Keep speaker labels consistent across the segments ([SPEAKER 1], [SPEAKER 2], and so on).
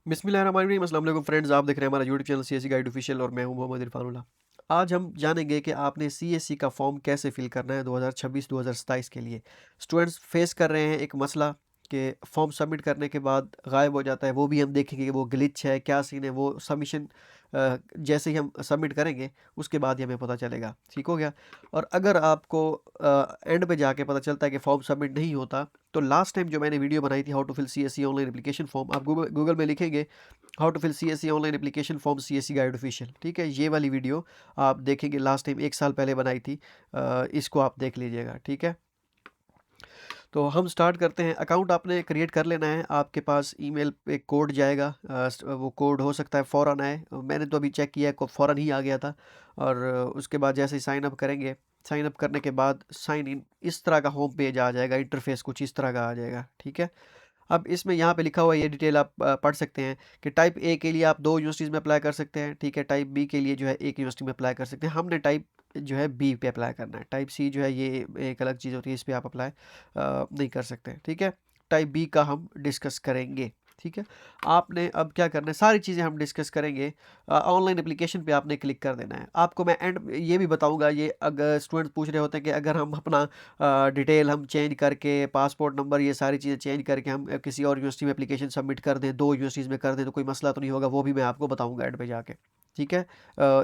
[SPEAKER 1] बिस्मिल्लाहिर्रहमानिर्रहीम। अस्सलाम वालेकुम फ्रेंड्स, आप देख रहे हैं हमारा YouTube channel CSC guide official और मैं हूं मोहम्मद इरफानुल्लाह। आज हम जानेंगे कि आपने सीएससी का फॉर्म कैसे फिल करना है 2026-2027 के लिए। स्टूडेंट्स फेस कर रहे हैं एक मसला कि फॉर्म सबमिट करने के बाद गायब हो जाता है। वो भी हम देखेंगे कि वो ग्लिच है, क्या सीन है। वो सबमिशन जैसे ही हम सबमिट करेंगे उसके बाद ही हमें पता चलेगा। ठीक हो गया। और अगर आपको एंड पे जाके पता चलता है कि फॉर्म सबमिट नहीं होता, तो लास्ट टाइम जो मैंने वीडियो बनाई थी how to fill CSC online application form, आप गूगल में लिखेंगे how to fill CSC online application form CSC guide official. ठीक है, ये वाली वीडियो आप देखेंगे, लास्ट टाइम 1 साल पहले बनाई थी। इसको आप देख लीजिएगा। ठीक है, तो हम स्टार्ट करते हैं। अकाउंट आपने क्रिएट कर लेना है। आपके पास ईमेल पे कोड जाएगा। वो कोड हो सकता है फ़ौरन आए। मैंने तो अभी चेक किया है, फ़ौरन ही आ गया था। और उसके बाद जैसे ही साइन अप करेंगे, साइन अप करने के बाद साइन इन, इस तरह का होम पेज आ जाएगा। इंटरफेस कुछ इस तरह का आ जाएगा। ठीक है, अब इसमें यहाँ पे लिखा हुआ है, ये डिटेल आप पढ़ सकते हैं कि टाइप ए के लिए आप 2 यूनिवर्सिटीज़ में अप्लाई कर सकते हैं। ठीक है, टाइप बी के लिए जो है एक यूनिवर्सिटी में अप्लाई कर सकते हैं। हमने टाइप जो है बी पे अप्लाई करना है। टाइप सी जो है ये एक अलग चीज़ होती है, इस पे आप अप्लाई नहीं कर सकते। ठीक है, टाइप बी का हम डिस्कस करेंगे। ठीक है, आपने अब क्या करना है, सारी चीज़ें हम डिस्कस करेंगे। ऑनलाइन एप्लीकेशन पे आपने क्लिक कर देना है। आपको मैं एंड ये भी बताऊंगा, ये अगर स्टूडेंट पूछ रहे होते हैं कि अगर हम अपना डिटेल हम चेंज करके, पासपोर्ट नंबर, ये सारी चीज़ें चेंज करके हम किसी और यूनिवर्सिटी में एप्लीकेशन सबमिट कर दें, 2 यूनिवर्सिटीज़ में कर दें, तो कोई मसला तो नहीं होगा। वो भी मैं आपको बताऊंगा एंड पे जाके। ठीक है,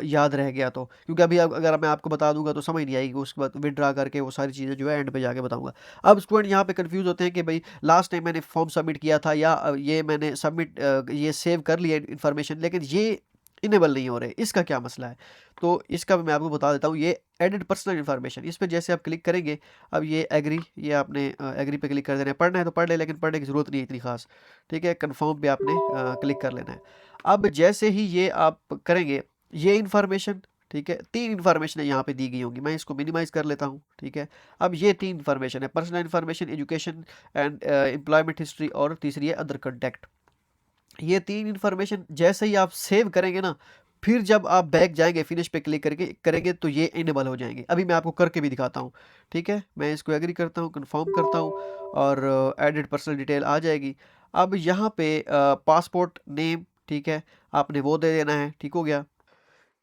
[SPEAKER 1] याद रह गया तो, क्योंकि अभी अगर मैं आपको बता दूंगा तो समझ नहीं आएगी। उसके बाद विड्रा करके वो सारी चीज़ें जो है एंड पे जाके बताऊंगा। अब स्टूडेंट यहाँ पे कंफ्यूज होते हैं कि भाई लास्ट टाइम मैंने फॉर्म सबमिट किया था, या ये मैंने सबमिट ये सेव कर लिया इन्फॉर्मेशन, लेकिन ये इनेबल नहीं हो रहे, इसका क्या मसला है। तो इसका भी मैं आपको बता देता हूँ। ये एडिट पर्सनल इन्फॉर्मेशन, इस पर जैसे आप क्लिक करेंगे, अब ये एग्री, ये आपने एग्री पे क्लिक कर देना है। पढ़ना है तो पढ़ ले, लेकिन पढ़ने की ज़रूरत नहीं है इतनी खास। ठीक है, कन्फर्म पे आपने क्लिक कर लेना है। अब जैसे ही ये आप करेंगे, ये इन्फॉर्मेशन, ठीक है, 3 इन्फॉर्मेशन यहाँ पे दी गई होंगी। मैं इसको मिनिमाइज़ कर लेता हूँ। ठीक है, अब ये 3 इन्फॉर्मेशन है, personal information, education and employment history, और तीसरी है अदर कॉन्टैक्ट। ये 3 इन्फॉर्मेशन जैसे ही आप सेव करेंगे ना, फिर जब आप बैक जाएंगे, फिनिश पे क्लिक करके करेंगे, तो ये इनेबल हो जाएंगे। अभी मैं आपको करके भी दिखाता हूँ। ठीक है, मैं इसको एग्री करता हूँ, कंफर्म करता हूँ, और एडिट पर्सनल डिटेल आ जाएगी। अब यहाँ पे पासपोर्ट नेम, ठीक है, आपने वो दे देना है। ठीक हो गया।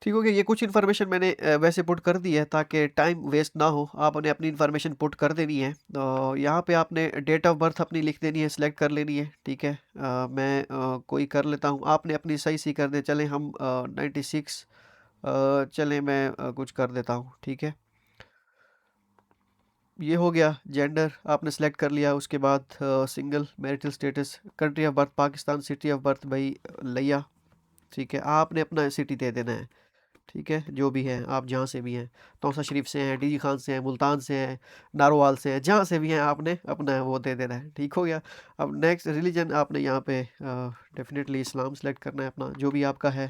[SPEAKER 1] ठीक हो गया। ये कुछ इन्फॉर्मेशन मैंने वैसे पुट कर दी है ताकि टाइम वेस्ट ना हो। आपने अपनी इन्फॉर्मेशन पुट कर देनी है। तो यहाँ पे आपने डेट ऑफ बर्थ अपनी लिख देनी है, सिलेक्ट कर लेनी है। ठीक है, मैं कोई कर लेता हूँ, आपने अपनी सही सी कर दे। चलें हम 96, चलें मैं कुछ कर देता हूँ। ठीक है, ये हो गया। जेंडर आपने सेलेक्ट कर लिया। उसके बाद single, marital status, country of birth Pakistan, city of birth भाई लिया। ठीक है, आपने अपना सिटी दे देना है। ठीक है, जो भी है, आप जहाँ से भी हैं, तौसा शरीफ से हैं, डीजी खान से हैं, मुल्तान से हैं, नारोवाल से हैं, जहाँ से भी हैं, आपने अपना वो दे देना है। ठीक हो गया। अब नेक्स्ट रिलीजन आपने यहाँ पे डेफिनेटली इस्लाम सेलेक्ट करना है अपना, जो भी आपका है।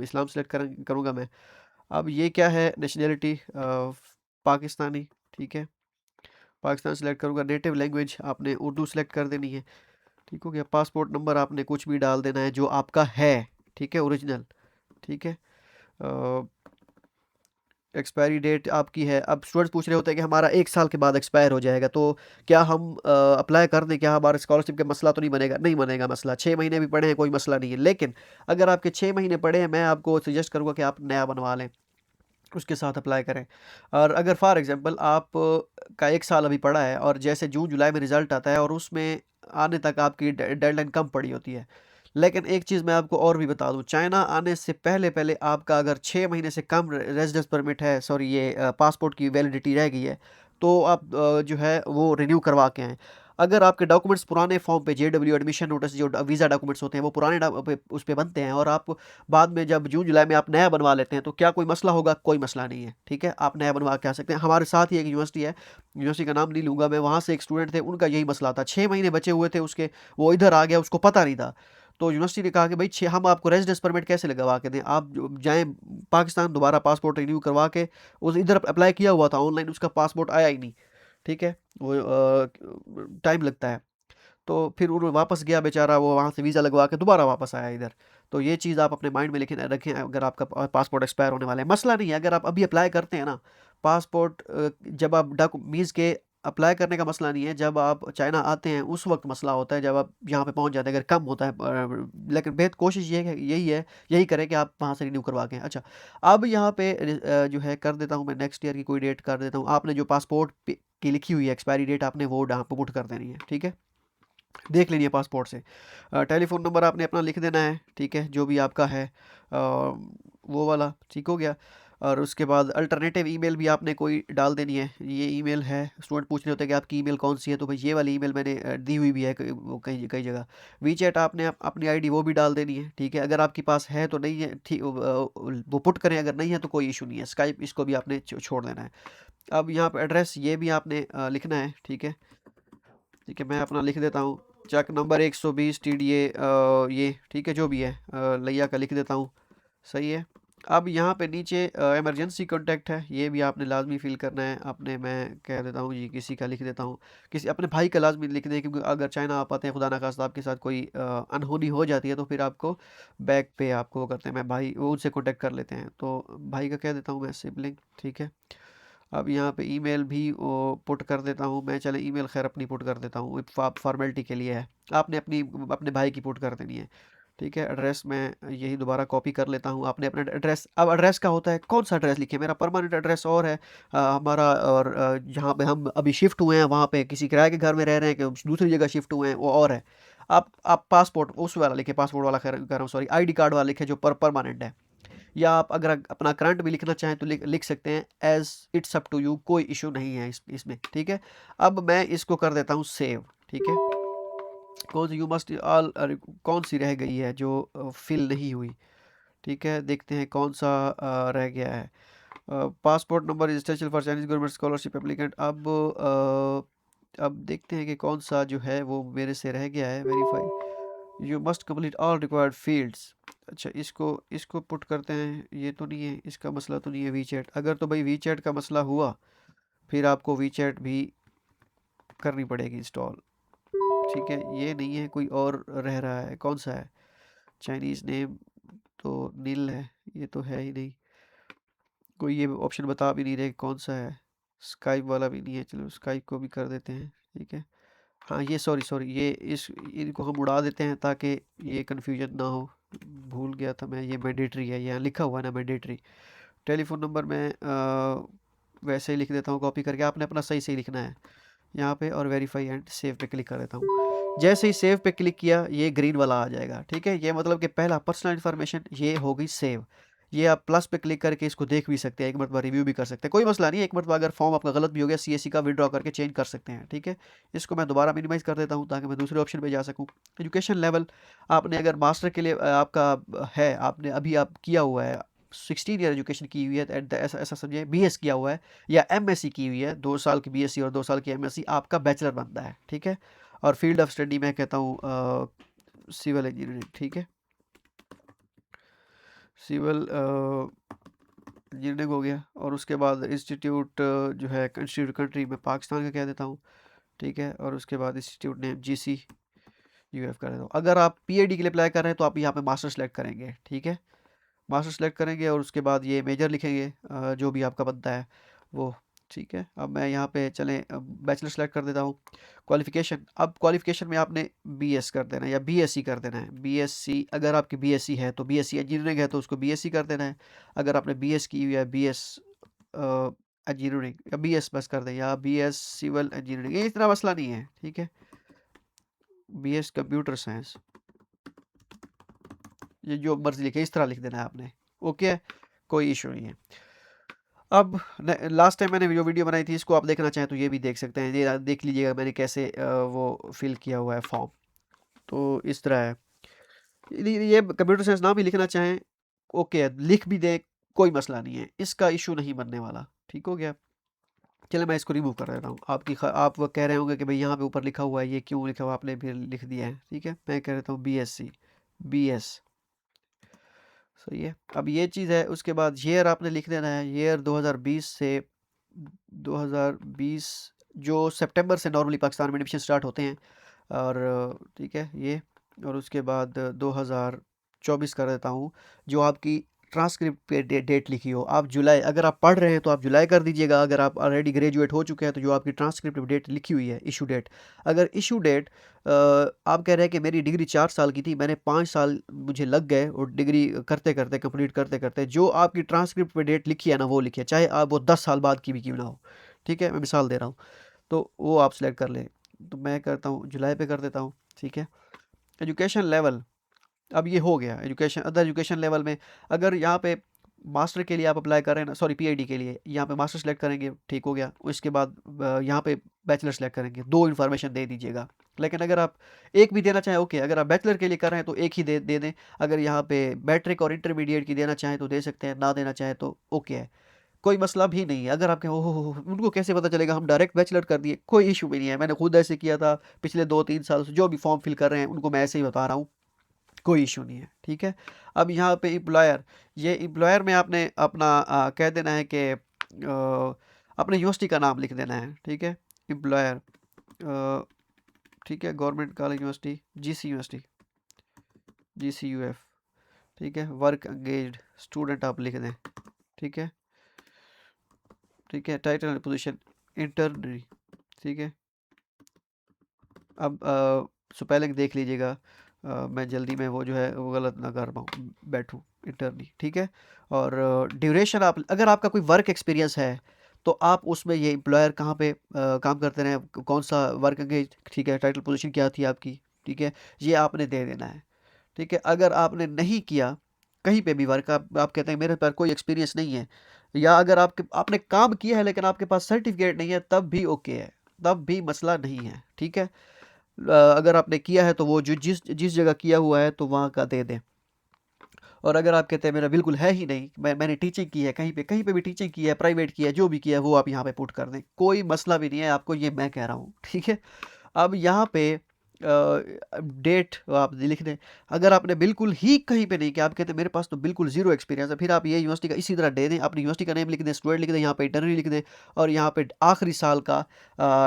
[SPEAKER 1] इस्लाम सेलेक्ट करूँगा मैं। अब ये क्या है, नेशनैलिटी पाकिस्तानी। ठीक है, पाकिस्तान सेलेक्ट करूँगा। नेटिव लैंग्वेज आपने उर्दू सेलेक्ट कर देनी है। ठीक हो गया। पासपोर्ट नंबर आपने कुछ भी डाल देना है जो आपका है। ठीक है, ओरिजिनल। ठीक है, एक्सपायरी डेट आपकी है। अब स्टूडेंट्स पूछ रहे होते हैं कि हमारा 1 साल के बाद एक्सपायर हो जाएगा, तो क्या हम अप्लाई कर दें, क्या हमारे स्कॉलरशिप का मसला तो नहीं बनेगा? नहीं बनेगा मसला। 6 महीने भी पढ़े हैं, कोई मसला नहीं है। लेकिन अगर आपके 6 महीने पढ़े हैं, मैं आपको सजेस्ट करूँगा कि आप नया बनवा लें, उसके साथ अप्लाई करें। और अगर फॉर एग्जांपल आप का 1 साल अभी पड़ा है, और जैसे जून जुलाई में रिज़ल्ट आता है, और उसमें आने तक आपकी डेडलाइन कम पड़ी होती है। लेकिन एक चीज़ मैं आपको और भी बता दूं, चाइना आने से पहले पहले आपका अगर 6 महीने से कम रेजिडेंस परमिट है, सॉरी ये पासपोर्ट की वैलिडिटी रह गई है, तो आप जो है वो रिन्यू करवा के आएँ। अगर आपके डॉक्यूमेंट्स पुराने फॉर्म पे, जेडब्ल्यू एडमिशन नोटिस, जो वीज़ा डॉक्यूमेंट्स होते हैं, वो पुराने उस पे बनते हैं, और आप बाद में जब जून जुलाई में आप नया बनवा लेते हैं, तो क्या कोई मसला होगा? कोई मसला नहीं है। ठीक है, आप नया बनवा के आ सकते हैं। हमारे साथ ही एक यूनिवर्सिटी है, यूनिवर्सिटी का नाम नहीं लूँगा मैं, वहाँ से एक स्टूडेंट थे, उनका यही मसला था। 6 महीने बचे हुए थे उसके, वो इधर आ गया, उसको पता नहीं था। तो यूनिवर्सिटी ने कहा कि भाई हम आपको रेजिडेंस परमिट कैसे लगवा के दें, आप जाएँ पाकिस्तान, दोबारा पासपोर्ट रिन्यू करवा के। उस इधर अप्लाई किया हुआ था ऑनलाइन, उसका पासपोर्ट आया ही नहीं। ठीक है, वो टाइम लगता है। तो फिर उन्होंने वापस गया बेचारा, वो वहाँ से वीज़ा लगवा के दोबारा वापस आया इधर। तो ये चीज़ आप अपने माइंड में लिखें रखें, अगर आपका पासपोर्ट एक्सपायर होने वाला है। मसला नहीं है, अगर आप अभी अप्लाई करते हैं ना पासपोर्ट, जब आप मीन्स के अप्लाई करने का मसला नहीं है, जब आप चाइना आते हैं उस वक्त मसला होता है, जब आप यहाँ पे पहुँच जाते हैं अगर कम होता है। लेकिन बेहद कोशिश ये है, यही करें कि आप वहाँ से रिन्यू करवा के। अच्छा, अब यहाँ पे जो है कर देता हूँ मैं, नेक्स्ट ईयर की कोई डेट कर देता हूँ। आपने जो पासपोर्ट की लिखी हुई है एक्सपायरी डेट, आपने वो यहाँ पे पुट कर देनी है, ठीक है, देख लेनी है पासपोर्ट से। टेलीफ़ोन नंबर आपने अपना लिख देना है, ठीक है, जो भी आपका है, वो वाला, ठीक हो गया। और उसके बाद अल्टरनेटिव ईमेल भी आपने कोई डाल देनी है। ये ईमेल है, स्टूडेंट पूछ रहे होते हैं कि आपकी ईमेल कौन सी है, तो भाई ये वाली ईमेल मैंने दी हुई भी है वो कई कई जगह। वीचैट आपने अपनी आईडी वो भी डाल देनी है, ठीक है, अगर आपके पास है तो नहीं है, ठीक, वो पुट करें, अगर नहीं है तो कोई इशू नहीं है। स्काइप इसको भी आपने छोड़ देना है। अब यहाँ पर एड्रेस ये भी आपने लिखना है, ठीक है, ठीक है, मैं अपना लिख देता हूँ। चक नंबर 120 TDA, ये ठीक है, जो भी है, लैया का लिख देता हूँ, सही है। अब यहाँ पे नीचे इमरजेंसी कॉन्टैक्ट है, ये भी आपने लाजमी फिल करना है अपने। मैं कह देता हूँ जी, किसी का लिख देता हूँ, किसी अपने भाई का लाजमी लिख दें, क्योंकि अगर चाइना आप आते हैं, खुदा ना खास्ता आपके साथ कोई अनहोनी हो जाती है, तो फिर आपको बैक पे आपको वो करते हैं, मैं भाई वो उनसे कॉन्टैक्ट कर लेते हैं, तो भाई का कह देता हूँ मैं, सिबलिंग, ठीक है। अब यहाँ पे ईमेल भी वो पुट कर देता हूँ मैं। चले ईमेल खैर अपनी पुट कर देता हूँ, फॉर्मेलिटी के लिए है, आपने अपने भाई की पुट कर देनी है, ठीक है। एड्रेस मैं यही दोबारा कॉपी कर लेता हूँ, आपने अपना एड्रेस, अब एड्रेस का होता है कौन सा एड्रेस लिखे, मेरा परमानेंट एड्रेस और है हमारा, और जहाँ पे हम अभी शिफ्ट हुए हैं वहाँ पे किसी किराए के घर में रह रहे हैं कि दूसरी जगह शिफ्ट हुए हैं, वो और है। आप पासपोर्ट उस वाला लिखे, पासपोर्ट वाला खैर कर रहा हूँ, सॉरी, आईडी कार्ड वाला लिखे जो परमानेंट है। या आप अगर अपना करंट भी लिखना चाहें तो लिख सकते हैं, as it's up to you, कोई इशू नहीं है इसमें, ठीक है। अब मैं इसको कर देता हूँ सेव, ठीक है। कौन सी यू मस्ट ऑल, कौन सी रह गई है जो फिल नहीं हुई, ठीक है, देखते हैं कौन सा रह गया है। Passport number is essential for Chinese government scholarship applicant. अब देखते हैं कि कौन सा जो है वो मेरे से रह गया है। Verify, you must complete all required fields. अच्छा, इसको पुट करते हैं, ये तो नहीं है, इसका मसला तो नहीं है वीचैट। अगर तो भाई वीचैट का मसला हुआ, फिर आपको वीचैट भी करनी पड़ेगी इंस्टॉल, ठीक है। ये नहीं है, कोई और रह रहा है, कौन सा है? चाइनीज़ नेम तो नील है, ये तो है ही नहीं, कोई ये ऑप्शन बता भी नहीं रहे कौन सा है। स्काइप वाला भी नहीं है, चलो स्काइप को भी कर देते हैं, ठीक है। हाँ, ये सॉरी सॉरी, ये इनको हम उड़ा देते हैं ताकि ये कन्फ्यूजन ना हो। भूल गया था मैं, ये मैंडेटरी है, यहाँ लिखा हुआ है ना मैंडेटरी। टेलीफोन नंबर मैं वैसे ही लिख देता हूँ कॉपी करके, आपने अपना सही सही लिखना है यहाँ पे, और वेरीफाई एंड सेव पे क्लिक कर देता हूँ। जैसे ही सेव पे क्लिक किया, ये ग्रीन वाला आ जाएगा, ठीक है। ये मतलब कि पहला पर्सनल इन्फॉर्मेशन ये हो गई सेव। ये आप प्लस पे क्लिक करके इसको देख भी सकते हैं, एक मरतबा रिव्यू भी कर सकते हैं, कोई मसला नहीं है। एक मरतबा अगर फॉर्म आपका गलत भी हो गया, CSE का विड्रॉ करके चेंज कर सकते हैं, ठीक है। इसको मैं दोबारा मिनिमाइज़ कर देता हूँ ताकि मैं दूसरे ऑप्शन पे जा सकूँ। एजुकेशन लेवल, आपने अगर मास्टर के लिए आपका है, आपने अभी आप किया हुआ है, 16 ईयर एजुकेशन की हुई है, ऐसा समझिए BS किया हुआ है, या MSc की हुई है, 2 साल की BSc और 2 साल की MSc, आपका बैचलर बनता है, ठीक है। और फील्ड ऑफ स्टडी मैं कहता हूँ सिविल इंजीनियरिंग, ठीक है, सिविल इंजीनियरिंग हो गया। और उसके बाद इंस्टीट्यूट जो है, इंस्टीट्यूट कंट्री में पाकिस्तान का कह देता हूँ, ठीक है। और उसके बाद इंस्टीट्यूट नेम GC UF कर देता हूँ। अगर आप PhD के लिए अप्लाई कर रहे हैं तो आप यहाँ पे मास्टर सेलेक्ट करेंगे, ठीक है, मास्टर सेलेक्ट करेंगे, और उसके बाद ये मेजर लिखेंगे, जो भी आपका बनता है वो, ठीक है। अब मैं यहाँ पे चलें बैचलर सेलेक्ट कर देता हूँ। क्वालिफ़िकेशन, अब क्वालिफ़िकेशन में आपने BS कर देना है या BSc कर देना है। BSc, अगर आपकी BSc है तो BSc इंजीनियरिंग है तो उसको BSc कर देना है। अगर आपने BS की हुई है, BS इंजीनियरिंग, या BS बस कर दें, या BS सिविल इंजीनियरिंग, ये इतना मसला नहीं है, ठीक है। BS कंप्यूटर साइंस, ये जो मर्जी लिखे, इस तरह लिख देना है आपने, ओके है, कोई इशू नहीं है। अब लास्ट टाइम मैंने जो वीडियो बनाई थी, इसको आप देखना चाहें तो ये भी देख सकते हैं, ये देख लीजिएगा मैंने कैसे वो फिल किया हुआ है फॉर्म, तो इस तरह है। ये कंप्यूटर साइंस ना भी लिखना चाहें, ओके है, लिख भी दें, कोई मसला नहीं है, इसका इशू नहीं बनने वाला, ठीक हो गया। चलो मैं इसको रिमूव कर देता हूँ। आप वो कह रहे होंगे कि भाई यहाँ पे ऊपर लिखा हुआ है, ये क्यों लिखा हुआ, आपने फिर लिख दिया है, ठीक है। मैं कह देता हूँ BSc BS, सही है। अब ये चीज़ है, उसके बाद ईयर आपने लिख देना है, ईयर 2020 से 2020, जो सितंबर से नॉर्मली पाकिस्तान में एडमिशन स्टार्ट होते हैं, और ठीक है ये। और उसके बाद 2024 कर देता हूँ, जो आपकी ट्रांसक्रिप्ट पे डेट लिखी हो। आप जुलाई, अगर आप पढ़ रहे हैं तो आप जुलाई कर दीजिएगा। अगर आप ऑलरेडी ग्रेजुएट हो चुके हैं तो जो आपकी ट्रांसक्रिप्ट पे डेट लिखी हुई है, इशू डेट, अगर इशू डेट आप कह रहे हैं कि मेरी डिग्री 4 साल की थी, मैंने 5 साल मुझे लग गए और डिग्री करते करते, कंप्लीट करते करते, जो आपकी ट्रांसक्रिप्ट पे डेट लिखी है ना वो लिखिए, चाहे आप वो 10 साल बाद की भी क्यों ना हो। ठीक है, मैं मिसाल दे रहा हूँ, तो वो आप सिलेक्ट कर लें। तो मैं करता हूँ जुलाई पे कर देता हूँ। ठीक है, एजुकेशन लेवल, अब ये हो गया एजुकेशन, अदर एजुकेशन लेवल में अगर यहाँ पे मास्टर के लिए आप अप्लाई कर रहे हैं ना, सॉरी पीएचडी के लिए, यहाँ पे मास्टर सेलेक्ट करेंगे, ठीक हो गया। उसके बाद यहाँ पे बैचलर सेलेक्ट करेंगे, 2 इन्फॉर्मेशन दे दीजिएगा। लेकिन अगर आप एक भी देना चाहें ओके, अगर आप बैचलर के लिए कर रहे हैं तो एक ही दे दें। अगर यहाँ पे मैट्रिक और इंटरमीडिएट की देना चाहें तो दे सकते हैं, ना देना चाहें तो ओके है, कोई मसला भी नहीं है। अगर आपके हो उनको कैसे पता चलेगा हम डायरेक्ट बैचलर कर दिए, कोई इशू भी नहीं है, मैंने खुद ऐसे किया था पिछले 2-3 साल से। जो भी फॉर्म फिल कर रहे हैं उनको मैं ऐसे ही बता रहा हूँ, कोई इशू नहीं है। ठीक है, अब यहाँ पे एम्प्लॉयर, ये एम्प्लॉयर में आपने अपना कह देना है कि अपने यूनिवर्सिटी का नाम लिख देना है। ठीक है, एम्प्लॉयर, ठीक है, government college university, GC university, GCUF। ठीक है, वर्क एंगेज्ड स्टूडेंट आप लिख दें। ठीक है, ठीक है, टाइटल एंड पोजीशन इंटर्नरी। ठीक है, अब स्पेलिंग देख लीजिएगा, मैं जल्दी में वो जो है वो गलत ना कर पाऊँ, बैठूँ, इंटरनी। ठीक है, और ड्यूरेशन, आप अगर आपका कोई वर्क एक्सपीरियंस है तो आप उसमें ये एम्प्लॉयर कहाँ पे काम करते रहे, कौन सा वर्क एंगेज, ठीक है, टाइटल पोजीशन क्या थी आपकी, ठीक है, ये आपने दे देना है। ठीक है, अगर आपने नहीं किया कहीं पे भी वर्क, आप कहते हैं मेरे पास कोई एक्सपीरियंस नहीं है, या अगर आपने काम किया है लेकिन आपके पास सर्टिफिकेट नहीं है, तब भी ओके है, तब भी मसला नहीं है। ठीक है, अगर आपने किया है तो वो जो जिस जिस जगह किया हुआ है तो वहाँ का दे दें। और अगर आप कहते हैं मेरा बिल्कुल है ही नहीं, मैंने टीचिंग की है, कहीं पे भी टीचिंग की है, प्राइवेट की है, जो भी किया है वो आप यहाँ पे पुट कर दें, कोई मसला भी नहीं है आपको, ये मैं कह रहा हूँ। ठीक है, अब यहाँ पे डेट आप लिख दें। अगर आपने बिल्कुल ही कहीं पे नहीं किया, आप कहते हैं मेरे पास तो बिल्कुल ज़ीरो एक्सपीरियंस है, फिर आप ये यूनिवर्सिटी का इसी तरह दे दें, अपनी यूनिवर्सिटी का नेम लिख दें, स्टूडेंट लिख दें, यहाँ पे इंटरव्यू लिख दें, और यहाँ पे आखिरी साल का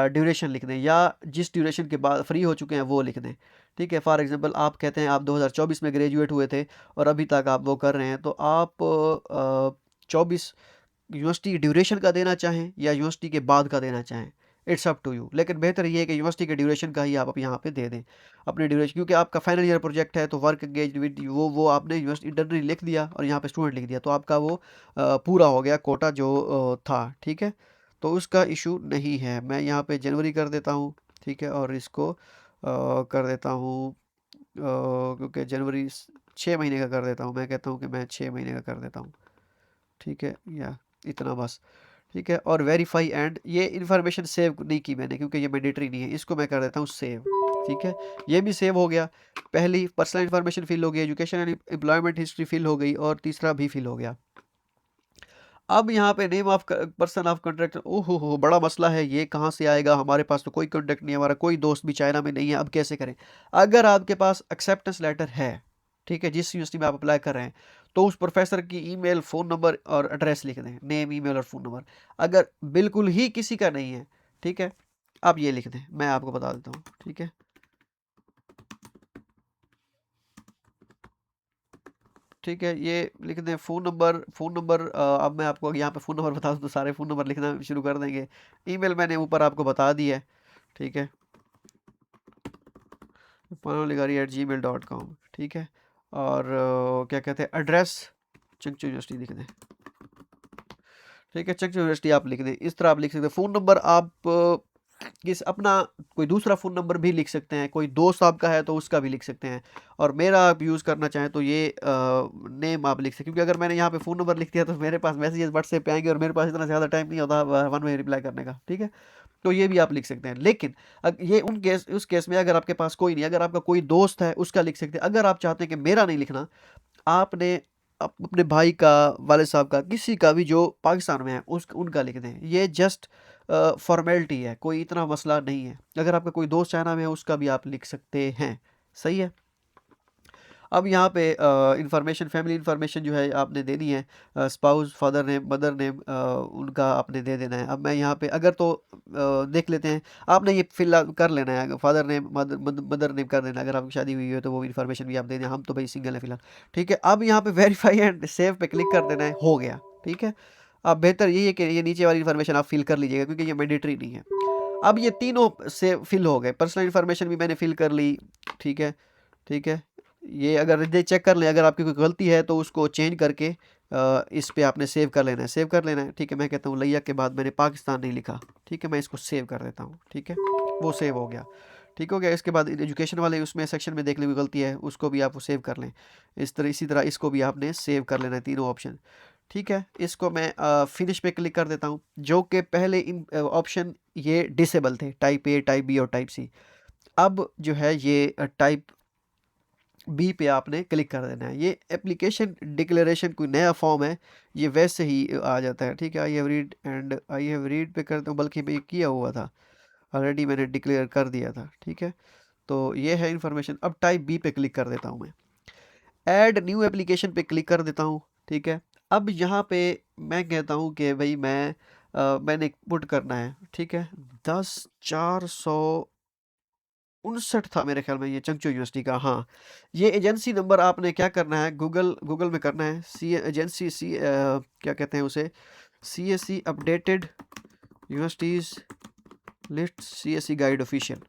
[SPEAKER 1] ड्यूरेशन लिख दें, या जिस ड्यूरेशन के बाद फ्री हो चुके हैं वो लिख दें। ठीक है, फॉर एग्जांपल आप कहते हैं आप 2024 में ग्रेजुएट हुए थे और अभी तक आप वो कर रहे हैं, तो आप 24 यूनिवर्सिटी ड्यूरेशन का देना चाहें या यूनिवर्सिटी के बाद का देना चाहें, इट्स अप टू यू। लेकिन बेहतर ये है कि यूनिवर्सिटी के ड्यूरेशन का ही आप यहाँ पे दे दें अपने ड्यूरेशन, क्योंकि आपका फाइनल ईयर प्रोजेक्ट है, तो वर्क एंगेज विद वो आपने यूनिवर्सिटी इंटरनली लिख दिया और यहाँ पे स्टूडेंट लिख दिया, तो आपका वो पूरा हो गया कोटा जो था। ठीक है, तो उसका इशू नहीं है। मैं यहाँ पे जनवरी कर देता हूँ। ठीक है, और इसको कर देता हूँ क्योंकि जनवरी 6 महीने का कर देता हूँ, मैं कहता हूँ कि मैं 6 महीने का कर देता हूँ। ठीक है, या इतना बस। ठीक है, और वेरीफाई एंड, ये इन्फॉर्मेशन सेव नहीं की मैंने क्योंकि ये मैंडेटरी नहीं है, इसको मैं कर देता हूँ सेव। ठीक है, ये भी सेव हो गया। पहली पर्सनल इन्फॉर्मेशन फिल हो गई, education and employment history fill हो गई, और तीसरा भी फिल हो गया। अब यहाँ पे name of person of contract, ओहो हो बड़ा मसला है, ये कहाँ से आएगा, हमारे पास तो कोई कॉन्टैक्ट नहीं है, हमारा कोई दोस्त भी चाइना में नहीं है, अब कैसे करें। अगर आपके पास एक्सेप्टेंस लेटर है, ठीक है, जिस यूनिवर्सिटी में आप अप्लाई कर रहे हैं, तो उस प्रोफेसर की ईमेल, फ़ोन नंबर और एड्रेस लिख दें, नेम, ईमेल और फ़ोन नंबर। अगर बिल्कुल ही किसी का नहीं है, ठीक है, आप ये लिख दें, मैं आपको बता देता हूँ। ठीक है, ठीक है, ये लिख दें फ़ोन नंबर, अब मैं आपको यहाँ पे फ़ोन नंबर बता दूँ तो सारे फ़ोन नंबर लिखना शुरू कर देंगे। ईमेल मैंने ऊपर आपको बता दी है। ठीक है, panoligarhi@gmail.com। ठीक है, और क्या कहते हैं, एड्रेस चंगचू यूनिवर्सिटी लिख दें। ठीक है, चंगचू यूनिवर्सिटी आप लिख दें, इस तरह आप लिख सकते हैं। फ़ोन नंबर आप किस अपना कोई दूसरा फ़ोन नंबर भी लिख सकते हैं, कोई दोस्त आपका है तो उसका भी लिख सकते हैं, और मेरा आप यूज़ करना चाहें तो ये नेम आप लिख सकते हैं, क्योंकि अगर मैंने यहाँ पे फ़ोन नंबर लिख दिया तो मेरे पास मैसेजेस व्हाट्सएप पे आएंगे और मेरे पास इतना ज़्यादा टाइम नहीं होता वन वे रिप्लाई करने का। ठीक है, तो ये भी आप लिख सकते हैं। लेकिन ये उस केस में अगर आपके पास कोई नहीं, अगर आपका कोई दोस्त है उसका लिख सकते हैं। अगर आप चाहते हैं कि मेरा नहीं लिखना, आपने अपने भाई का, वालिद साहब का, किसी का भी जो पाकिस्तान में है उस उनका लिख दें। ये जस्ट फॉर्मेलिटी है, कोई इतना मसला नहीं है। अगर आपका कोई दोस्त चाइना में है उसका भी आप लिख सकते हैं। सही है। अब यहाँ पे इन्फॉर्मेशन, फैमिली इन्फॉर्मेशन जो है आपने देनी है, spouse, father name, mother name, उनका आपने दे देना है। अब मैं यहाँ पे अगर तो देख लेते हैं, आपने ये फिल कर लेना है, फादर नेम, मदर नेम कर देना। अगर आपकी शादी हुई है तो वो इन्फॉर्मेशन भी आप दे दें, हम तो भाई सिंगल है फिलहाल, ठीक है। अब यहाँ पे वेरीफाई एंड सेव पे क्लिक कर देना है, हो गया, ठीक है। अब बेहतर यही है कि ये नीचे वाली इन्फॉर्मेशन आप फिल कर लीजिएगा, क्योंकि ये मैंडेटरी नहीं है। अब ये तीनों से फिल हो गए, पर्सनल इन्फॉर्मेशन भी मैंने फिल कर ली, ठीक है, ठीक है। ये अगर ये चेक कर लें, अगर आपकी कोई गलती है तो उसको चेंज करके इस पे आपने सेव कर लेना है, सेव कर लेना है, ठीक है। मैं कहता हूँ लैया के बाद मैंने पाकिस्तान नहीं लिखा, ठीक है, मैं इसको सेव कर देता हूँ, ठीक है, वो सेव हो गया, ठीक हो गया। इसके बाद एजुकेशन वाले उसमें सेक्शन में देख लें कोई गलती है, उसको भी आप सेव कर लें। इसी तरह इसको भी आपने सेव कर लेना है, तीनों ऑप्शन, ठीक है। इसको मैं फिनिश पे क्लिक कर देता हूँ, जो कि पहले इन ऑप्शन ये डिसेबल थे, टाइप ए, टाइप बी और टाइप सी। अब जो है ये टाइप बी पे आपने क्लिक कर देना है। ये एप्लीकेशन डिक्लेरेशन कोई नया फॉर्म है, ये वैसे ही आ जाता है, ठीक है। आई हैव रीड पे करता हूँ, बल्कि मैं ये किया हुआ था ऑलरेडी, मैंने डिक्लेयर कर दिया था, ठीक है। तो ये है इन्फॉर्मेशन। अब टाइप बी पे क्लिक कर देता हूँ मैं, ऐड न्यू एप्लीकेशन पे क्लिक कर देता हूँ, ठीक है। अब यहाँ पे मैं कहता हूँ कि भाई मैंने पुट करना है, ठीक है, 10,459 था मेरे ख्याल में ये चंगचो यूनिवर्सिटी का, हाँ। ये एजेंसी नंबर आपने क्या करना है, गूगल में करना है, सी एजेंसी क्या कहते हैं उसे, CSE updated universities list, CSE guide official,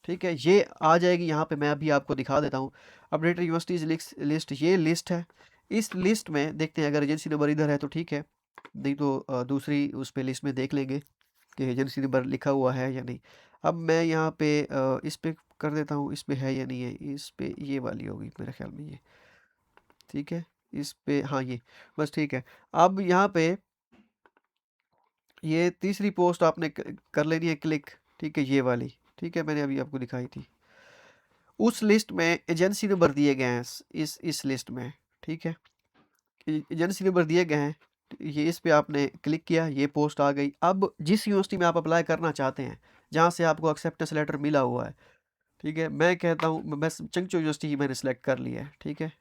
[SPEAKER 1] ठीक है। ये आ जाएगी यहाँ पे, मैं अभी आपको दिखा देता हूँ। अपडेटेड यूनिवर्सिटीज़ लिस्ट, ये लिस्ट है। इस लिस्ट में देखते हैं, अगर एजेंसी नंबर इधर है तो ठीक है, नहीं तो दूसरी उस पे लिस्ट में देख लेंगे कि एजेंसी नंबर लिखा हुआ है या नहीं। अब मैं यहाँ पे इस पे कर देता हूँ, इस पे है या नहीं है, इस पे ये वाली होगी मेरे ख्याल में ये, ठीक है। इस पे हाँ, ये बस ठीक है। अब यहाँ पे ये तीसरी पोस्ट आपने कर लेनी है क्लिक, ठीक है, ये वाली, ठीक है, मैंने अभी आपको दिखाई थी। उस लिस्ट में एजेंसी नंबर दिए गए हैं, इस लिस्ट में, ठीक है, एजेंसी नंबर दिए गए हैं। ये इस पे आपने क्लिक किया, ये पोस्ट आ गई। अब जिस यूनिवर्सिटी में आप अप्लाई करना चाहते हैं, जहाँ से आपको एक्सेप्टेंस लेटर मिला हुआ है, ठीक है, मैं कहता हूँ मैं चंगचो यूनिवर्सिटी ही मैंने सेलेक्ट कर लिया है, ठीक है,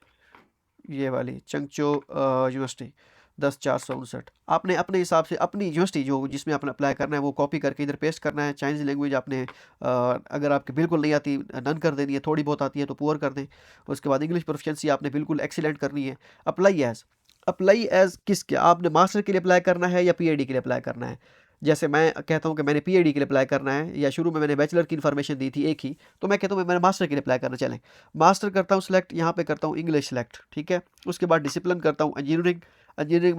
[SPEAKER 1] ये वाली चंगचो यूनिवर्सिटी 10,459। आपने अपने हिसाब से अपनी यूनिवर्सिटी जो जिसमें आपने अप्लाई करना है वो कॉपी करके इधर पेस्ट करना है। चाइनीज़ लैंग्वेज आपने अगर आपके बिल्कुल नहीं आती, नन कर देनी है, थोड़ी बहुत आती है तो पुअर कर दें। उसके बाद इंग्लिश प्रोफिशिएंसी आपने बिल्कुल एक्सीलेंट करनी है। अप्लाई एज़ किसके, आपने मास्टर के लिए अप्लाई करना है या पीएचडी के लिए अप्लाई करना है। जैसे मैं कहता हूँ कि मैंने पीएचडी के लिए अप्लाई करना है, या शुरू में मैंने बैचलर की इन्फॉर्मेशन दी थी एक ही, तो मैं कहता हूँ मैंने मास्टर के लिए अप्लाई करना, चलें मास्टर करता हूँ सिलेक्ट, यहाँ पे करता हूँ इंग्लिश सेलेक्ट, ठीक है। उसके बाद डिसिप्लिन करता हूँ इंजीनियरिंग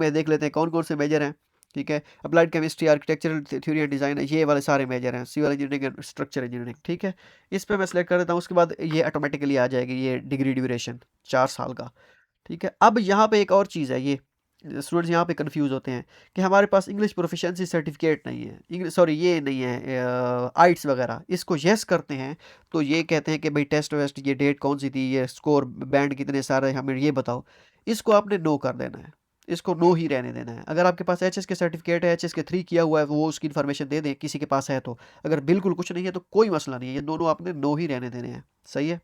[SPEAKER 1] में देख लेते हैं कौन कौन से मेजर हैं, ठीक है। Applied chemistry, architectural theory and design, ये वाले सारे मेजर हैं, civil engineering and structure engineering, ठीक है। इस पर मैं सेलेक्ट कर देता हूँ। उसके बाद ये ऑटोमेटिकली आ जाएगी ये डिग्री ड्यूरेशन 4 साल का, ठीक है। अब यहाँ पे एक और चीज़ है, ये स्टूडेंट्स यहाँ पे कंफ्यूज होते हैं कि हमारे पास इंग्लिश प्रोफिशिएंसी सर्टिफिकेट नहीं है, इंग्लिश सॉरी ये नहीं है आइट्स वगैरह। इसको यस करते हैं तो ये कहते हैं कि भाई टेस्ट वेस्ट ये डेट कौन सी थी, ये स्कोर बैंड कितने सारे हमें ये बताओ। इसको आपने नो कर देना है, इसको नो ही रहने देना है। अगर आपके पास एचएस के सर्टिफिकेट है, एचएस के 3 किया हुआ है, वो उसकी इन्फॉर्मेशन दे दें किसी के पास है तो। अगर बिल्कुल कुछ नहीं है तो कोई मसला नहीं है, ये दोनों आपने नो ही रहने देने हैं, सही है।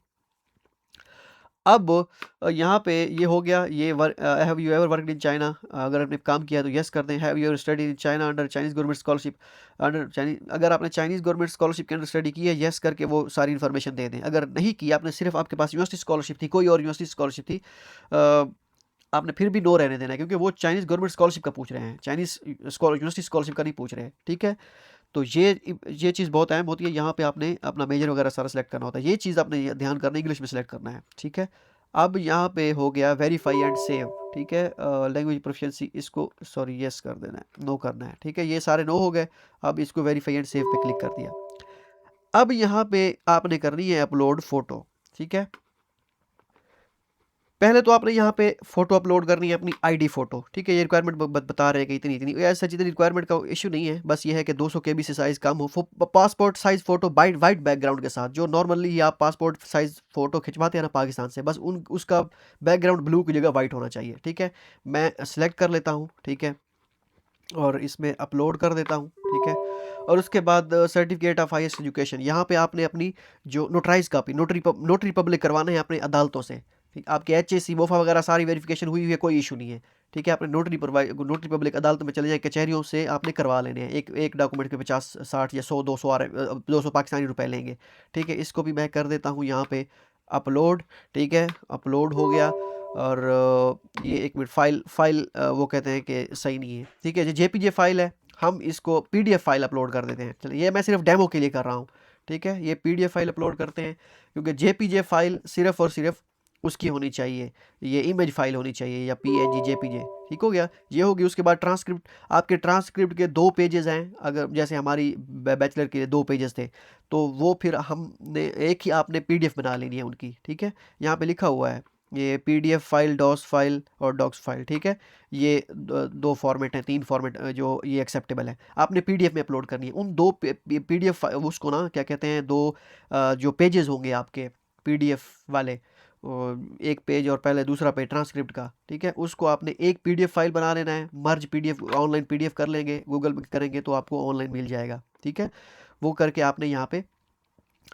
[SPEAKER 1] अब यहाँ पे ये हो गया, ये have you ever worked in China, अगर आपने काम किया है तो यस कर दें। Have you ever study in China under Chinese government scholarship, अगर आपने चाइनीज़ गवर्नमेंट स्कॉलरशिप के अंडर स्टडी की है, यस करके वो सारी इन्फॉर्मेशन दे दें। अगर नहीं की, आपने सिर्फ आपके पास यूनिवर्सिटी स्कॉलरशिप थी, कोई और यूनिवर्सिटी स्कॉलरशिप थी, आपने फिर भी नो रहने देना है, क्योंकि वो चाइनीज़ गवर्नमेंट स्कॉलरशिप का पूछ रहे हैं, चाइनीज़ यूनिवर्सिटी स्कॉलरशिप का नहीं पूछ रहे हैं, ठीक है। तो ये चीज़ बहुत अहम होती है, यहाँ पे आपने अपना मेजर वगैरह सारा सेलेक्ट करना होता है। ये चीज़ आपने ध्यान करना, इंग्लिश में सेलेक्ट करना है, ठीक है। अब यहाँ पे हो गया वेरीफाई एंड सेव, ठीक है। लैंग्वेज प्रोफिशिएंसी, इसको सॉरी यस कर देना है, नो करना है, ठीक है। ये सारे नो हो गए। अब इसको वेरीफाई एंड सेव पे क्लिक कर दिया। अब यहाँ पे आपने करनी है अपलोड फ़ोटो, ठीक है। पहले तो आपने यहाँ पे फ़ोटो अपलोड करनी है, अपनी आईडी फ़ोटो, ठीक है। ये रिक्वायरमेंट बता रहे हैं कि इतनी इतनी, ऐसा जितनी रिक्वायरमेंट का इशू नहीं है, बस ये है कि 200 KB से साइज़ कम हो। Passport size photo white background के साथ, जो नॉर्मली आप पासपोर्ट साइज़ फ़ोटो खिंचवाते हैं ना पाकिस्तान से, बस उसका बैकग्राउंड ब्लू की जगह वाइट होना चाहिए, ठीक है। मैं सेलेक्ट कर लेता हूँ, ठीक है। और इसमें अपलोड कर देता हूँ, ठीक है। और उसके बाद सर्टिफिकेट ऑफ हाईएस्ट एजुकेशन, यहाँ पे आपने अपनी जो नोटराइज कापी नोटरी पब्लिक करवाना है अपने अदालतों से, ठीक। आपके HAC मोफा वगैरह सारी वेरिफिकेशन हुई है, कोई इशू नहीं है, ठीक है। आपने नोटरी पब्लिक अदालत में चले जाए, कचहरियों से आपने करवा लेने हैं। एक डॉक्यूमेंट के 50 60 या 100 200 200 पाकिस्तानी रुपए लेंगे, ठीक है। इसको भी मैं कर देता हूँ यहाँ पे अपलोड, ठीक है। अपलोड हो गया। और ये एक मिनट, फाइल वो कहते हैं कि सही नहीं है, ठीक है। जो JPG फाइल है, हम इसको PDF फाइल अपलोड कर देते हैं। चलिए, ये मैं सिर्फ डेमो के लिए कर रहा हूँ, ठीक है। ये PDF फाइल अपलोड करते हैं, क्योंकि JPG फाइल सिर्फ और सिर्फ उसकी होनी चाहिए, ये इमेज फाइल होनी चाहिए, या PNG JPG, ठीक हो गया। ये होगी। उसके बाद ट्रांसक्रिप्ट, आपके ट्रांसक्रिप्ट के 2 पेजेस हैं, अगर जैसे हमारी बैचलर के लिए 2 पेजेस थे, तो वो फिर हमने एक ही आपने PDF बना लेनी है उनकी, ठीक है। यहाँ पे लिखा हुआ है ये PDF फाइल, डॉस फाइल और डॉक्स फाइल, ठीक है। ये 2 फॉर्मेट हैं, 3 फॉर्मेट जो ये एक्सेप्टेबल है, आपने PDF में अपलोड करनी है। उन 2 PDF उसको ना क्या कहते हैं, 2 जो पेजेस होंगे आपके PDF वाले, एक पेज और पहले दूसरा पेज ट्रांसक्रिप्ट का, ठीक है। उसको आपने एक PDF फाइल बना लेना है। मर्ज PDF, ऑनलाइन PDF कर लेंगे, गूगल में करेंगे तो आपको ऑनलाइन मिल जाएगा, ठीक है। वो करके आपने यहाँ पे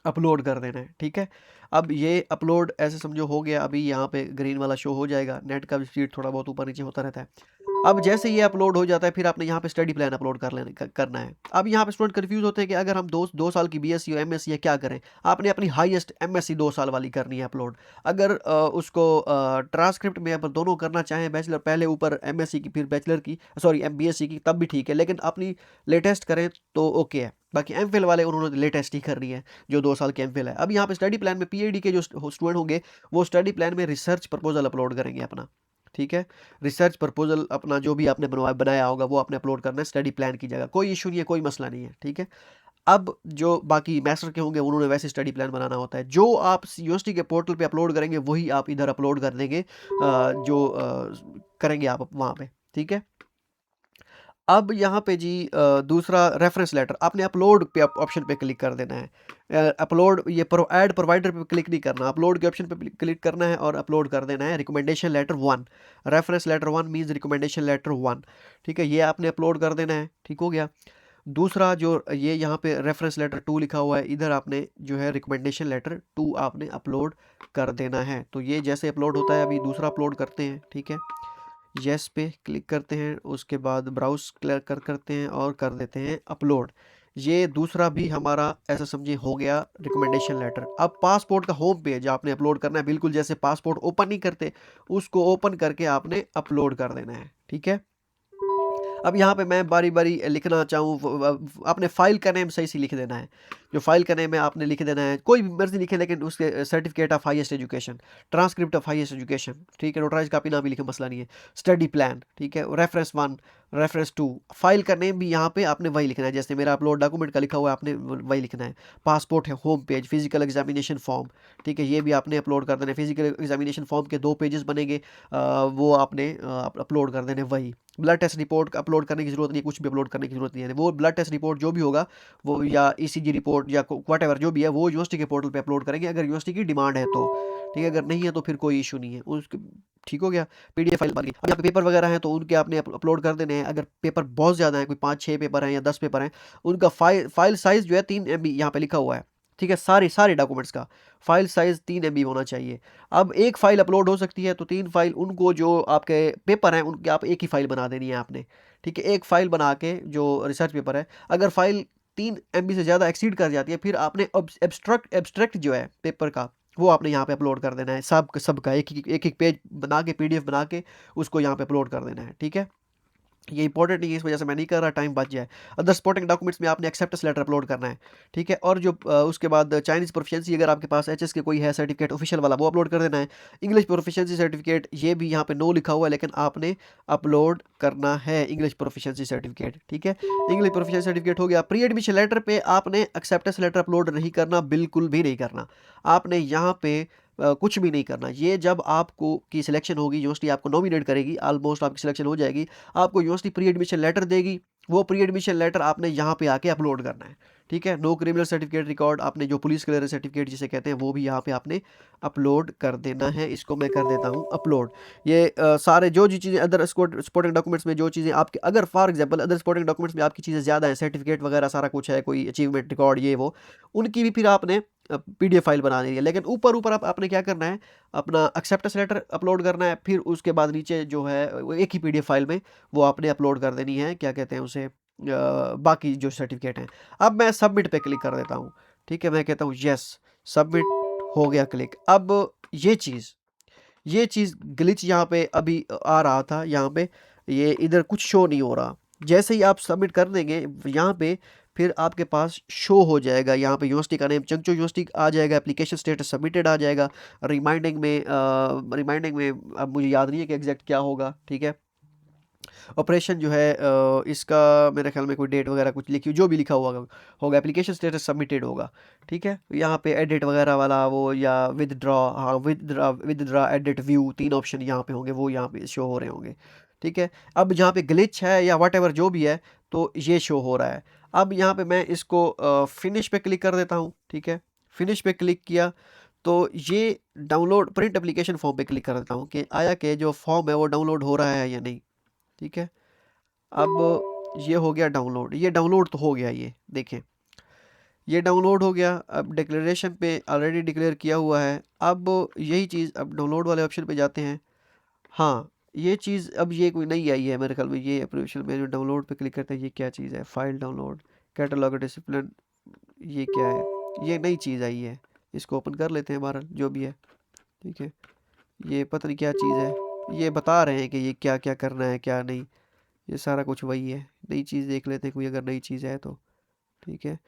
[SPEAKER 1] अपलोड कर देना है, ठीक है। अब ये अपलोड ऐसे समझो हो गया। अभी यहाँ पे ग्रीन वाला शो हो जाएगा, नेट का भी स्पीड थोड़ा बहुत ऊपर नीचे होता रहता है। अब जैसे ये अपलोड हो जाता है, फिर आपने यहाँ पे स्टडी प्लान अपलोड करना है। अब यहाँ पे स्टूडेंट कंफ्यूज होते हैं कि अगर हम 2 साल की BSc और MSc है, क्या करें। आपने अपनी हाईएस्ट MSc 2 साल वाली करनी है अपलोड। अगर उसको ट्रांसक्रिप्ट में अगर दोनों करना चाहें, बैचलर पहले ऊपर MSc की फिर बैचलर की, सॉरी BSc की, तब भी ठीक है, लेकिन अपनी लेटेस्ट करें तो ओके है। बाकी MPhil वाले उन्होंने लेटेस्ट ही करनी है, जो 2 साल की MPhil है। अब यहाँ पे स्टडी प्लान में PhD के जो स्टूडेंट होंगे, वो स्टडी प्लान में रिसर्च प्रपोजल अपलोड करेंगे अपना, ठीक है। रिसर्च प्रपोजल अपना जो भी आपने बनाया होगा वो आपने अपलोड करना है स्टडी प्लान की जगह। कोई इशू नहीं है, कोई मसला नहीं है, ठीक है। अब जो बाकी मास्टर के होंगे, उन्होंने वैसे स्टडी प्लान बनाना होता है। जो आप यूनिवर्सिटी के पोर्टल पे अपलोड करेंगे वही आप इधर अपलोड कर देंगे, जो करेंगे आप वहाँ पे, ठीक है। अब यहाँ पे जी दूसरा रेफरेंस लेटर, आपने अपलोड पे ऑप्शन पे क्लिक कर देना है। अपलोड, ये ऐड प्रोवाइडर पे क्लिक नहीं करना, अपलोड के ऑप्शन पे क्लिक करना है और अपलोड कर देना है recommendation letter 1। Reference letter 1 means recommendation letter 1, ठीक है। ये आपने अपलोड कर देना है, ठीक हो गया। दूसरा जो ये यहाँ पे रेफरेंस लेटर 2 लिखा हुआ है, इधर आपने जो है रिकमेंडेशन लेटर 2 आपने अपलोड कर देना है। तो ये जैसे अपलोड होता है, अभी दूसरा अपलोड करते हैं, ठीक है। येस पे क्लिक करते हैं, उसके बाद ब्राउज करते हैं और कर देते हैं अपलोड। ये दूसरा भी हमारा ऐसा समझिए हो गया रिकमेंडेशन लेटर। अब पासपोर्ट का होम पेज आपने अपलोड करना है, बिल्कुल जैसे पासपोर्ट ओपन नहीं करते, उसको ओपन करके आपने अपलोड कर देना है, ठीक है। अब यहाँ पे मैं बारी बारी लिखना चाहूँ, आपने फाइल का नेम सही से लिख देना है। जो फाइल का नेम है आपने लिख देना है, कोई भी मर्जी लिखे, लेकिन उसके certificate of highest education, transcript of highest education, ठीक है। नोटराइज कापी ना भी लिखे, मसला नहीं है। स्टडी प्लान, ठीक है। रेफरेंस 1, रेफरेंस 2, फाइल का नेम भी यहाँ पे आपने वही लिखना है, जैसे मेरा अपलोड डॉक्यूमेंट का लिखा हुआ है, आपने वही लिखना है। पासपोर्ट है home page, physical examination form, ठीक है, ये भी आपने अपलोड कर देना है। फिजिकल एग्जामिनेशन फॉर्म के 2 पेजेस बनेंगे, वो आपने अपलोड कर देने वही। ब्लड टेस्ट रिपोर्ट अपलोड करने की ज़रूरत नहीं है, कुछ भी अपलोड करने की ज़रूरत नहीं है। वो ब्लड टेस्ट रिपोर्ट जो भी होगा वो, या ECG रिपोर्ट या व्हाटएवर जो भी है, वो यूनिवर्सिटी के पोर्टल पे अपलोड करेंगे, अगर यूनिवर्सिटी की डिमांड है तो, ठीक है। अगर नहीं है तो फिर कोई इशू नहीं है उसके, ठीक हो गया। PDF फाइल बन गई। अब यहाँ पे पेपर वगैरह हैं तो उनके आपने अपलोड कर देने हैं। अगर पेपर बहुत ज़्यादा है, कोई 5-6 पेपर हैं या 10 पेपर हैं, उनका फाइल साइज़ जो है 3 MB यहाँ पे लिखा हुआ है, ठीक है। सारे डॉक्यूमेंट्स का फाइल साइज़ 3 MB होना चाहिए। अब एक फ़ाइल अपलोड हो सकती है, तो 3 फाइल, उनको जो आपके पेपर हैं उनके आप एक ही फ़ाइल बना देनी है आपने, ठीक है। एक फ़ाइल बना के जो रिसर्च पेपर है, अगर फाइल 3 MB से ज़्यादा एक्सीड कर जाती है, फिर आपने एब्स्ट्रैक्ट जो है पेपर का, वो आपने यहाँ पे अपलोड कर देना है। सबका एक पेज बना के PDF बना के उसको यहाँ पे अपलोड कर देना है, ठीक है। ये इंपॉर्टेंट नहीं है, इस वजह से मैं नहीं कर रहा, टाइम बच जाए। अदर सपोर्टिंग डॉक्यूमेंट्स में आपने एक्सेप्टेंस लेटर अपलोड करना है, ठीक है। और जो उसके बाद चाइनीज़ प्रोफिशिएंसी, अगर आपके पास HS के कोई है सर्टिफिकेट ऑफिशियल वाला, वो अपलोड कर देना है। इंग्लिश प्रोफिशिएंसी सर्टिफिकेट, ये भी यहाँ पे नो लिखा हुआ है, लेकिन आपने अपलोड करना है इंग्लिश प्रोफिशिएंसी सर्टिफिकेट, ठीक है। इंग्लिश प्रोफिशिएंसी सर्टिफिकेट हो गया। प्री एडमिशन लेटर पे आपने एक्सेप्टेंस लेटर अपलोड नहीं करना, बिल्कुल भी नहीं करना। आपने यहाँ पे कुछ भी नहीं करना। ये जब आपको की सिलेक्शन होगी, यूनिवर्सिटी आपको नॉमिनेट करेगी, ऑलमोस्ट आपकी सिलेक्शन हो जाएगी, आपको यूनिवर्सिटी प्री एडमिशन लेटर देगी, वो प्री एडमिशन लेटर आपने यहाँ पे आके अपलोड करना है, ठीक है। नो क्रिमिनल सर्टिफिकेट रिकॉर्ड, आपने जो पुलिस क्लियरेंस सर्टिफिकेट जिसे कहते हैं वो भी यहाँ पे आपने अपलोड कर देना है। इसको मैं कर देता हूँ अपलोड। ये सारे जो चीज़ें अदर सपोर्टिंग डॉक्यूमेंट्स में जो चीज़ें आपके, अगर for example other supporting documents में आपकी चीज़ें ज़्यादा हैं, सर्टिफिकेट वगैरह सारा कुछ है, कोई अचीवमेंट रिकॉर्ड ये वो, उनकी भी फिर आपने PDF फाइल बनानी है। लेकिन ऊपर ऊपर आपने क्या करना है, अपना एक्सेप्टेंस लेटर अपलोड करना है, फिर उसके बाद नीचे जो है वो एक ही PDF फाइल में वो आपने अपलोड कर देनी है, क्या कहते हैं उसे, बाकी जो सर्टिफिकेट हैं। अब मैं सबमिट पे क्लिक कर देता हूँ। ठीक है, मैं कहता हूँ यस, सबमिट हो गया क्लिक। अब ये चीज़ ग्लिच यहाँ पे अभी आ रहा था, यहाँ पे ये इधर कुछ शो नहीं हो रहा। जैसे ही आप सबमिट कर देंगे यहाँ पे, फिर आपके पास शो हो जाएगा यहाँ पे यूनिवर्सिटी का नेम, चंगचो यूनिवर्सिटी आ जाएगा, एप्लीकेशन स्टेटस सबमिटेड आ जाएगा। रिमाइंडिंग में अब मुझे याद नहीं है कि एग्जैक्ट क्या होगा। ठीक है, ऑपरेशन जो है इसका मेरे ख्याल में कोई डेट वगैरह कुछ लिखी, जो भी लिखा हुआ होगा, एप्लीकेशन स्टेटस सबमिटेड होगा। ठीक है, यहाँ पे एडिट वगैरह वाला वो, या विदड्रॉ, हाँ विदड्रॉ एडिट व्यू, 3 ऑप्शन यहाँ पे होंगे, वो यहाँ पे शो हो रहे होंगे। ठीक है, अब जहाँ पे ग्लिच है या वट एवर जो भी है, तो ये शो हो रहा है। अब यहाँ पे मैं इसको फिनिश पे क्लिक कर देता हूँ। ठीक है, फिनिश पे क्लिक किया तो ये डाउनलोड प्रिंट एप्लीकेशन फॉर्म पे क्लिक कर देता हूँ कि आया कि जो फॉर्म है वो डाउनलोड हो रहा है या नहीं। ठीक है, अब ये हो गया डाउनलोड, ये डाउनलोड तो हो गया, ये देखें ये डाउनलोड हो गया। अब डिक्लेरेशन पे ऑलरेडी डिक्लेयर किया हुआ है। अब यही चीज़, अब डाउनलोड वाले ऑप्शन पे जाते हैं। हाँ, ये चीज़ अब ये कोई नई आई है मेरे ख्याल में, ये एप्लीकेशन में डाउनलोड पे क्लिक करते हैं, ये क्या चीज़ है, फाइल डाउनलोड, कैटलॉग डिसिप्लिन, ये क्या है, ये नई चीज़ आई है। इसको ओपन कर लेते हैं, बहरहाल जो भी है। ठीक है, ये पता नहीं क्या चीज़ है, ये बता रहे हैं कि ये क्या क्या करना है क्या नहीं, ये सारा कुछ वही है। नई चीज़ देख लेते हैं कोई, अगर नई चीज़ है तो। ठीक है,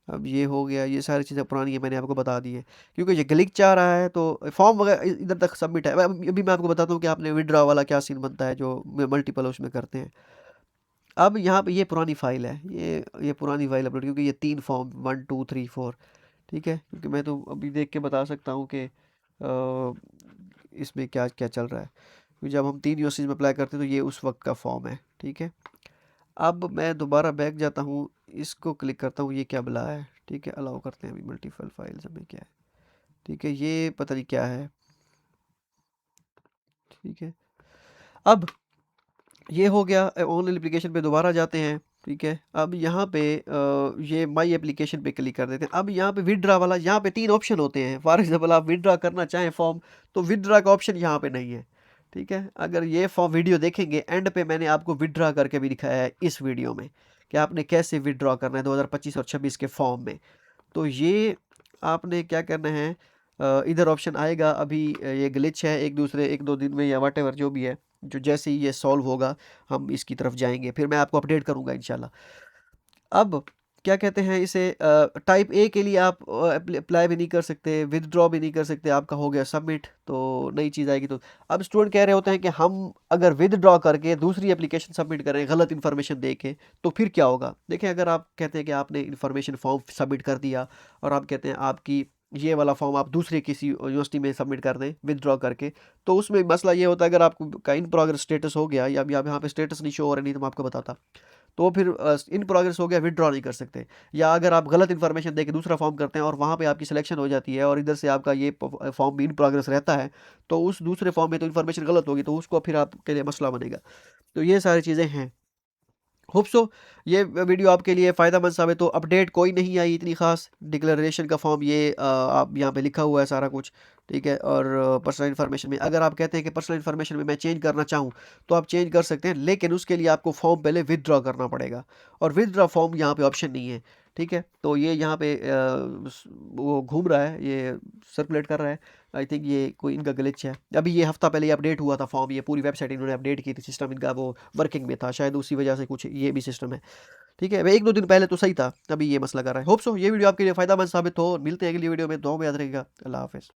[SPEAKER 1] अब ये हो गया, ये सारी चीज़ें पुरानी है, मैंने आपको बता दी है। क्योंकि ये ग्लिच आ रहा है तो फॉर्म वगैरह इधर तक सबमिट है। अभी मैं आपको बताता हूँ कि आपने विड्रॉ वाला क्या सीन बनता है, जो मल्टीपल उसमें करते हैं। अब यहाँ पे ये पुरानी फाइल है, ये पुरानी फाइल अपलोड, क्योंकि ये 3 फॉर्म 1 2 3 4। ठीक है, क्योंकि मैं तो अभी देख के बता सकता हूँ कि इसमें क्या क्या चल रहा है। क्योंकि जब हम 3 यूनिवर्सिटीज़ में अप्लाई करते हैं तो ये उस वक्त का फॉर्म है। ठीक है, अब मैं दोबारा बैक जाता हूँ, इसको क्लिक करता हूँ, ये क्या बुला है। ठीक है, अलाउ करते हैं अभी मल्टीपल फाइल्स में क्या है। ठीक है, ये पता नहीं क्या है। ठीक है, अब ये हो गया। ऑनलाइन एप्लीकेशन पे दोबारा जाते हैं। ठीक है, अब यहाँ पे ये माई एप्लीकेशन पे क्लिक कर देते हैं। अब यहाँ पे विदड्रा वाला, यहाँ पे 3 ऑप्शन होते हैं। फॉर एग्जाम्पल आप विदड्रा करना चाहें फॉर्म, तो विदड्रा का ऑप्शन यहाँ पे नहीं है। ठीक है, अगर ये फॉर्म वीडियो देखेंगे एंड पे मैंने आपको विदड्रा करके भी दिखाया है इस वीडियो में, कि आपने कैसे विदड्रॉ करना है 2025 और 26 के फॉर्म में। तो ये आपने क्या करना है, इधर ऑप्शन आएगा। अभी ये ग्लिच है, एक दो दिन में या वट एवर जो भी है, जो जैसे ही ये सॉल्व होगा हम इसकी तरफ जाएंगे, फिर मैं आपको अपडेट करूंगा इंशाल्लाह। अब क्या कहते हैं इसे, टाइप ए के लिए आप अप्लाई भी नहीं कर सकते, विदड्रॉ भी नहीं कर सकते, आपका हो गया सबमिट, तो नई चीज़ आएगी। तो अब स्टूडेंट कह रहे होते हैं कि हम अगर विदड्रॉ करके दूसरी एप्लीकेशन सबमिट करें गलत इन्फॉर्मेशन दे के, तो फिर क्या होगा। देखें, अगर आप कहते हैं कि आपने इन्फॉर्मेशन फॉर्म सबमिट कर दिया और आप कहते हैं आपकी ये वाला फॉर्म आप दूसरे किसी यूनिवर्सिटी में सबमिट कर दें विदड्रॉ करके, तो उसमें मसला ये होता है, अगर आपको का इन प्रोग्रेस स्टेटस हो गया, या यहाँ पे स्टेटस नहीं शो हो रहा, नहीं तो मैं आपको बताता, तो फिर इन प्रोग्रेस हो गया, विदड्रॉ नहीं कर सकते। या अगर आप गलत इन्फॉर्मेशन देके दूसरा फॉर्म करते हैं और वहाँ पे आपकी सिलेक्शन हो जाती है और इधर से आपका ये फॉर्म भी इन प्रोग्रेस रहता है, तो उस दूसरे फॉर्म में तो इन्फॉर्मेशन गलत होगी, तो उसको फिर आपके लिए मसला बनेगा। तो ये सारी चीज़ें हैं। होप सो ये वीडियो आपके लिए फ़ायदेमंद साबित हो। अपडेट कोई नहीं आई इतनी ख़ास, डिक्लेरेशन का फॉर्म ये आप यहाँ पे लिखा हुआ है सारा कुछ। ठीक है, और पर्सनल इन्फॉर्मेशन में अगर आप कहते हैं कि पर्सनल इन्फॉर्मेशन में मैं चेंज करना चाहूँ, तो आप चेंज कर सकते हैं, लेकिन उसके लिए आपको फॉर्म पहले विदड्रॉ करना पड़ेगा, और विदड्रॉ फॉर्म यहाँ पे ऑप्शन नहीं है। ठीक है, तो ये यहाँ पे वो घूम रहा है, ये सर्कुलेट कर रहा है। आई थिंक ये कोई इनका ग्लिच है। अभी ये हफ्ता पहले अपडेट हुआ था फॉर्म, ये पूरी वेबसाइट इन्होंने अपडेट की थी, सिस्टम इनका वो वर्किंग में था, शायद उसी वजह से कुछ ये भी सिस्टम है। ठीक है, 1-2 दिन पहले तो सही था, अभी ये मसला कर रहा है। होप सो ये वीडियो आपके लिए फ़ायदेमंद साबित हो। मिलते हैं अगली वीडियो में, दुआ में याद रखिएगा। अल्लाह हाफ़िज़।